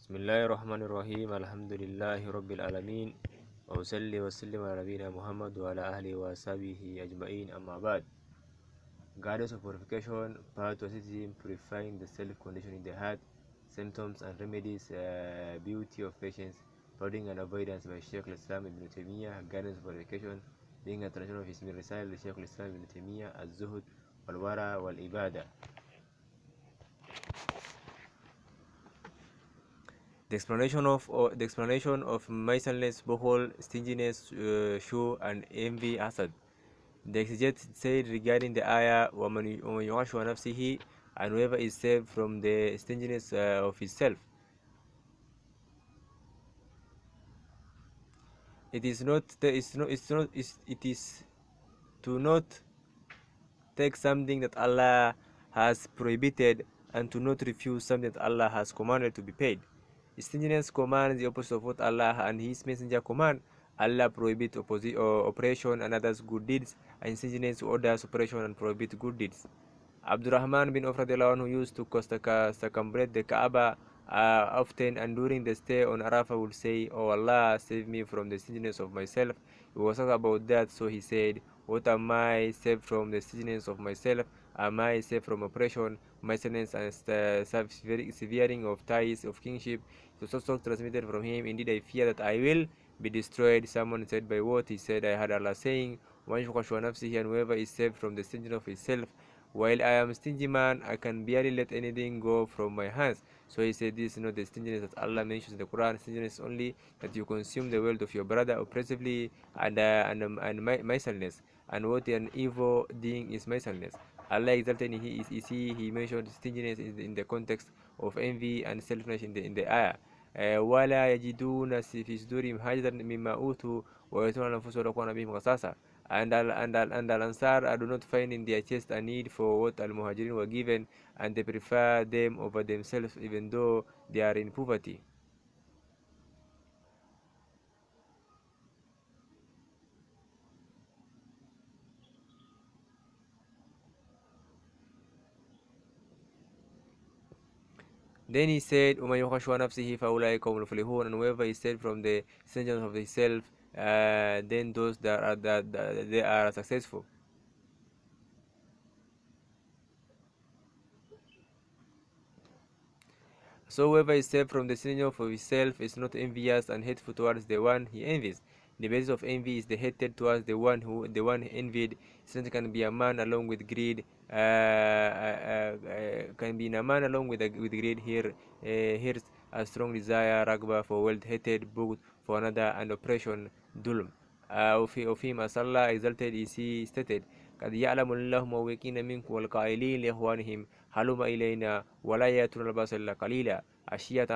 بسم الله الرحمن الرحيم الحمد لله رب العالمين وأصلي وسلم على نبينا محمد وعلى أهله وصحبه أجمعين أما بعد. Guidance of Purification Part 2, Purifying the Self-Condition in the Heart, Symptoms and Remedies, Beauty of Patience, Pardon and Avoidance by Shaykh al-Islam Ibn Taymiyyah. Guidance of Purification being a translation of his Risale Shaykh al-Islam Ibn Taymiyyah, Al-Zuhud, Wal-Wara, Wal-Ibada. The explanation of miserliness, bukhl, stinginess, shuhh, and envy, hasad. The exegetes said regarding the ayah, وَمَنْ يُعَشُ نَفْسِهِ, and whoever is saved from the stinginess of himself. It is to not take something that Allah has prohibited and to not refuse something that Allah has commanded to be paid. Stinginess commands the opposite of what Allah and His Messenger command. Allah prohibits oppression and others good deeds, and stinginess orders oppression and prohibits good deeds. Abdurrahman bin Auf used to circumambulate the Kaaba often, and during the stay on Arafah would say, "Oh Allah, save me from the stinginess of myself." He was talking about that, so he said, "What am I saved from the stinginess of myself? Am I saved from oppression, miserliness, and severing of ties of kingship?" It was also transmitted from him, "Indeed, I fear that I will be destroyed." Someone said, "By what?" He said, "I heard Allah saying, and whoever is saved from the stinginess of himself. While I am a stingy man, I can barely let anything go from my hands." So he said, this is not the stinginess that Allah mentions in the Quran. Stinginess only that you consume the wealth of your brother oppressively, and miserliness. And what an evil thing is miserliness. Allah exalted he mentioned stinginess in the context of envy and selfishness in the ayah. ولا يجدون في صدورهم حاجة مما أوتوا ويؤثرون على أنفسهم ولو كان بهم خصاصة. And Al-Ansar do not find in their chest a need for what Al-Muhajirin were given, and they prefer them over themselves even though they are in poverty. Then he said, وَمَنْ يُخَشْ نَفْسِهِ فَأُولَٰئِكَ هُمُ الْمُفْلِحُونَ. And whoever is saved from the sentence of himself, then those that they are successful. So whoever is saved from the sin of himself is not envious and hateful towards the one he envies. The basis of envy is the hatred towards the one envied. Since can be a man along with greed. Can be in a man along with greed. Here's a strong desire, ragba for wealth, hatred, bukhl for another, and oppression, dulm. Of him, as Allah exalted, is he stated, قد يعلم الله موقين منكم والقائلين لإخوانهم هلم إلينا ولا يأتون الباس إلا قليلا عشية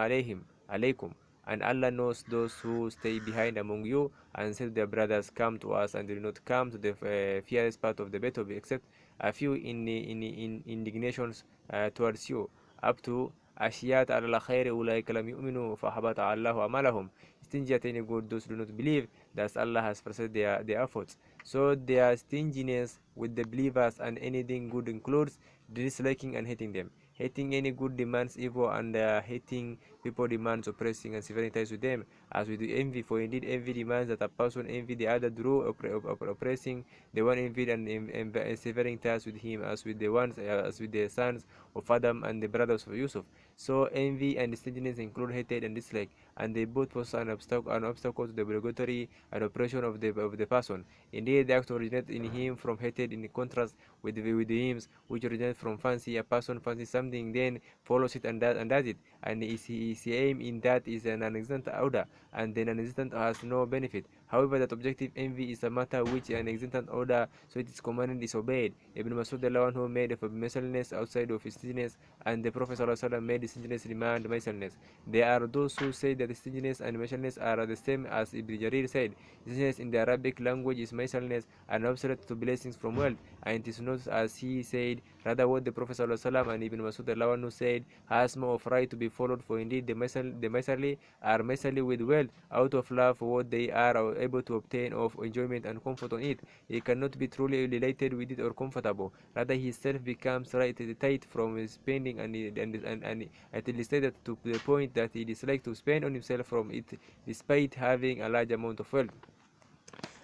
عليكم. And Allah knows those who stay behind among you and say to their brothers, "Come to us," and do not come to the fiercest part of the battle except a few in indignations towards you, up to عشيات على الخير أولئك لم يؤمنوا فحبط الله أعمالهم. Stingy at any good, those who do not believe, that Allah has frustrated their efforts. So their stinginess with the believers and anything good includes disliking and hating them. Hating any good demands evil, and hating people demands oppressing and severing ties with them, as we do envy. For indeed envy demands that a person envy the other through oppressing the one envied and severing ties with him, as with the sons of Adam and the brothers of Yusuf. So envy and stinginess include hatred and dislike, and they both pose an obstacle to the obligatory and oppression of the person. Indeed, the act originates in him from hatred, in contrast with the hymns which originate from fancy. A person fancies something, then follows it and does it, and his aim in that is an non-existent order, and the non-existent has no benefit. However, that objective envy is a matter which an existent order, so it is commanded is obeyed. Ibn Masud who made of miserliness outside of stinginess, and the Prophet made stinginess demand miserliness. There are those who say that stinginess and miserliness are the same, as Ibn Jarir said. Stinginess in the Arabic language is miserliness and obsolete to blessings from wealth, and it is not, as he said, Rather, what the Prophet ﷺ and Ibn Masud al said has more of right to be followed, for indeed the miserly are miserly with wealth out of love for what they are able to obtain of enjoyment and comfort on it. He cannot be truly related with it or comfortable. Rather, his self becomes tight from his spending and until he stated to the point that he dislikes to spend on himself from it despite having a large amount of wealth.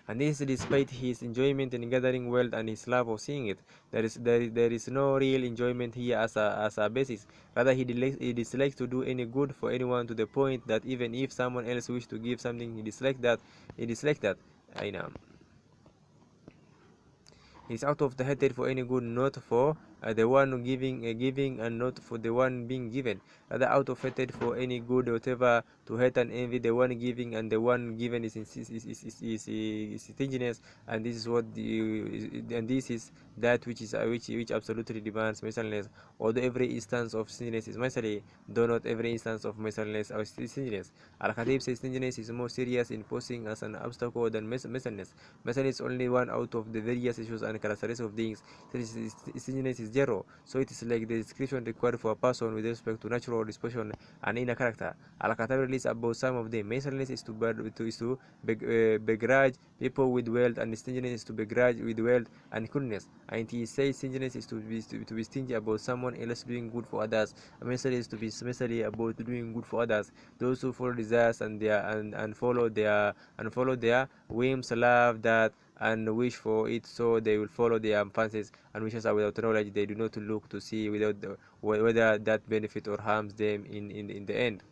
And this despite his enjoyment in gathering wealth and his love of seeing it. There is no real enjoyment here as a basis. Rather, he dislikes to do any good for anyone to the point that even if someone else wishes to give something, he dislikes that. I know. He's out of the hatred for any good, not for the one giving, and not for the one being given. Rather, out of hatred for any good, whatever, to hate and envy the one giving, and the one given is stinginess, and this is and this is that which absolutely demands miserliness. Although every instance of stinginess is miserly, though not every instance of miserliness or stinginess. Al-Khatib says stinginess is more serious in posing as an obstacle than miserliness. Miserliness is only one out of the various issues and characteristics of things. Stinginess is zero, so it is like the description required for a person with respect to natural disposition and inner character. Al-Khatib lists about some of them. Miserliness is to begrudge people with wealth, and stinginess is to begrudge with wealth and coolness. And he says stinginess is to be stingy about someone else doing good for others. Miserly is to be miserly about doing good for others. Those who follow desires and follow their whims, love that and wish for it, so they will follow their fancies and wishes are without knowledge. They do not look to see whether that benefit or harms them in the end.